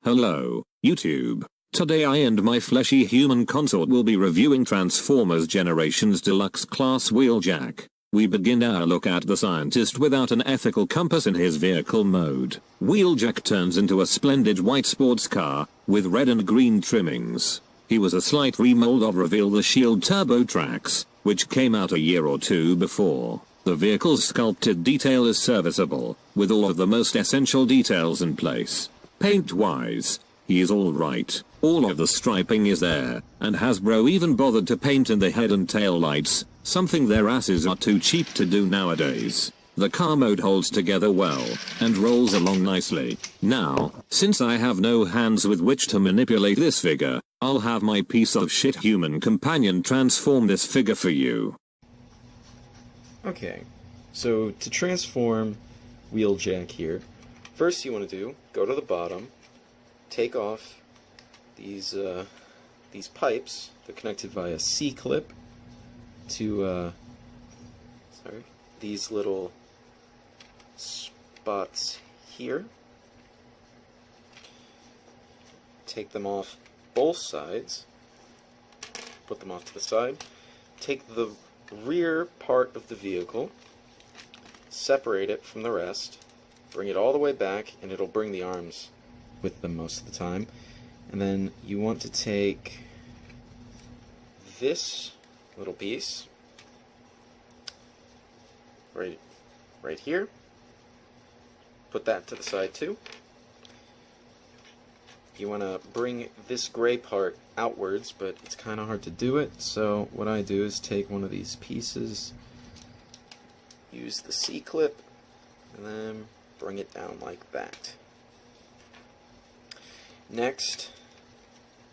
Hello, YouTube. Today I and my fleshy human consort will be reviewing Transformers Generations Deluxe Class Wheeljack. We begin our look at the scientist without an ethical compass in his vehicle mode. Wheeljack turns into a splendid white sports car, with red and green trimmings. He was a slight remold of Reveal the Shield Turbo Tracks, which came out a year or two before. The vehicle's sculpted detail is serviceable, with all of the most essential details in place. Paint-wise, he is alright. All of the striping is there, and Hasbro even bothered to paint in the head and tail lights, something their asses are too cheap to do nowadays. The car mode holds together well, and rolls along nicely. Now, since I have no hands with which to manipulate this figure, I'll have my piece of shit human companion transform this figure for you. Okay, so to transform Wheeljack here, first you want to do, go to the bottom, take off these pipes. They're connected via C-clip to these little spots here. Take them off both sides, put them off to the side, take the rear part of the vehicle, separate it from the rest, bring it all the way back, and it'll bring the arms with them most of the time. And then you want to take this little piece right here, put that to the side too. You want to bring this gray part outwards, but it's kind of hard to do it, so what I do is take one of these pieces, use the C-clip, and then bring it down like that. Next,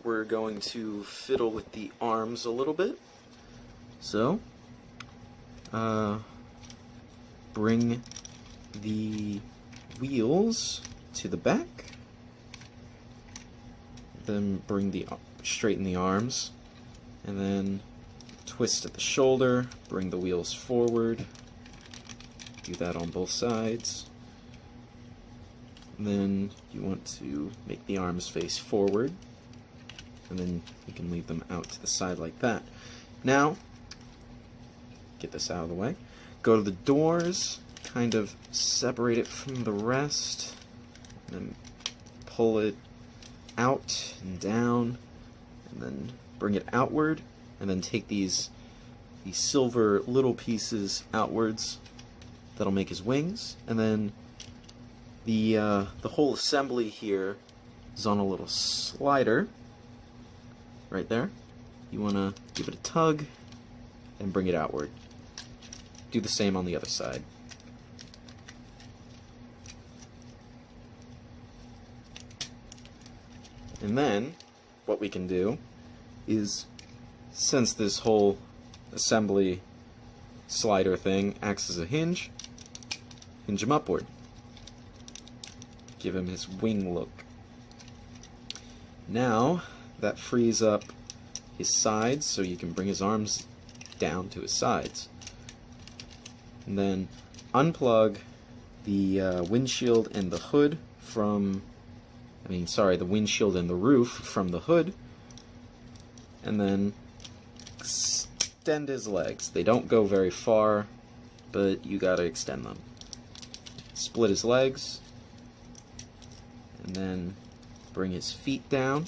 we're going to fiddle with the arms a little bit. So, bring the wheels to the back, then straighten the arms, and then twist at the shoulder, bring the wheels forward, do that on both sides. And then you want to make the arms face forward, and then you can leave them out to the side like that. Now, get this out of the way. Go to the doors, kind of separate it from the rest, and then pull it out and down, and then bring it outward, and then take these silver little pieces outwards. That'll make his wings, and then the whole assembly here is on a little slider right there. You want to give it a tug and bring it outward. Do the same on the other side. And then what we can do is, since this whole assembly slider thing acts as a hinge him upward. Give him his wing look. Now that frees up his sides, so you can bring his arms down to his sides. And then unplug the windshield and the hood from, the windshield and the roof from the hood, and then extend his legs. They don't go very far, but you gotta extend them. Split his legs, and then bring his feet down.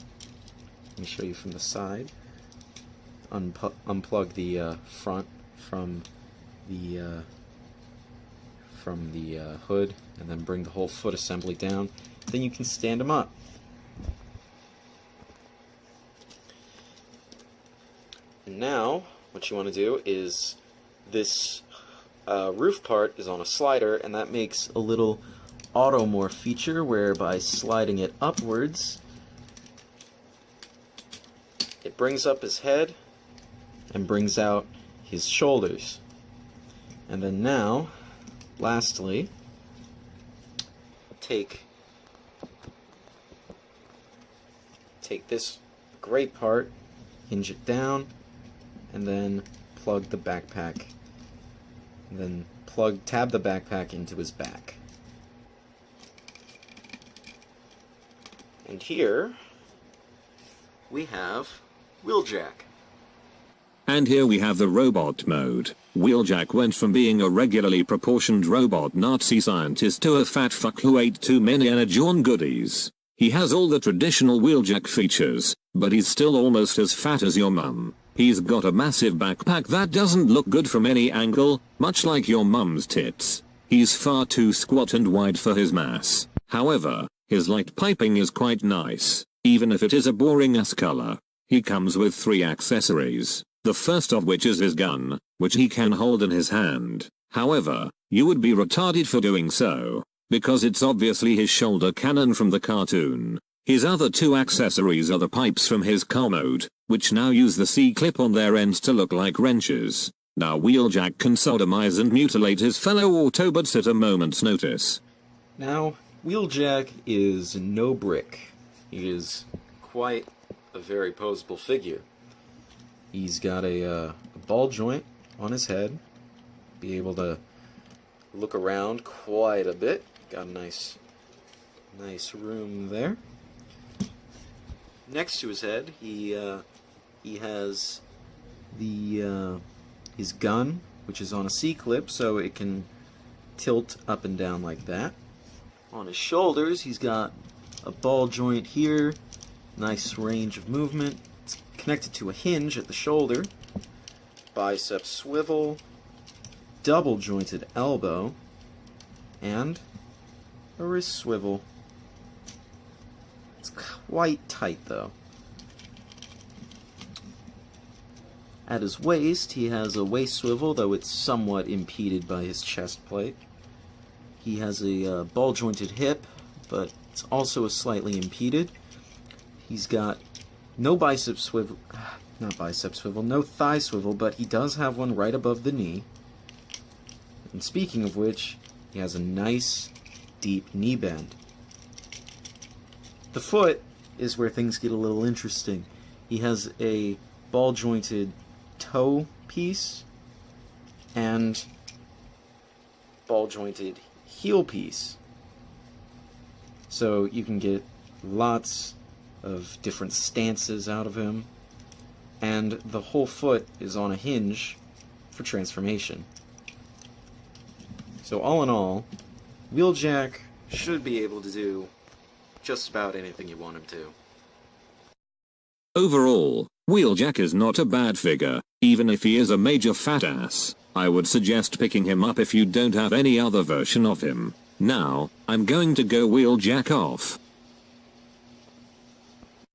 Let me show you from the side. Unplug the front from the hood, and then bring the whole foot assembly down. Then you can stand him up. And now, what you want to do is, this roof part is on a slider, and that makes a little automorph feature where by sliding it upwards, it brings up his head and brings out his shoulders. And then now, lastly, take this gray part, hinge it down, and then plug the backpack, and then tab the backpack into his back. And And here we have Wheeljack. And here we have the robot mode. Wheeljack went from being a regularly proportioned robot Nazi scientist to a fat fuck who ate too many energon goodies. He has all the traditional Wheeljack features, but he's still almost as fat as your mum. He's got a massive backpack that doesn't look good from any angle, much like your mum's tits. He's far too squat and wide for his mass. However, his light piping is quite nice, even if it is a boring ass color. He comes with 3 accessories, the first of which is his gun, which he can hold in his hand. However, you would be retarded for doing so, because it's obviously his shoulder cannon from the cartoon. His other 2 accessories are the pipes from his car mode, which now use the C-clip on their ends to look like wrenches. Now Wheeljack can sodomize and mutilate his fellow Autobots at a moment's notice. Now, Wheeljack is no brick. He is quite a very posable figure. He's got a ball joint on his head, be able to look around quite a bit. Got a nice room there. Next to his head, he has his gun, which is on a C-clip, so it can tilt up and down like that. On his shoulders, he's got a ball joint here, nice range of movement. It's connected to a hinge at the shoulder, bicep swivel, double jointed elbow, and a wrist swivel. It's quite tight though. At his waist, he has a waist swivel, though it's somewhat impeded by his chest plate. He has a ball-jointed hip, but it's also slightly impeded. He's got no bicep swivel, no thigh swivel, but he does have one right above the knee. And speaking of which, he has a nice, deep knee bend. The foot is where things get a little interesting. He has a ball-jointed toe piece and ball-jointed heel piece. So you can get lots of different stances out of him, and the whole foot is on a hinge for transformation. So all in all, Wheeljack should be able to do just about anything you want him to. Overall, Wheeljack is not a bad figure, even if he is a major fat ass. I would suggest picking him up if you don't have any other version of him. Now, I'm going to go Wheeljack off.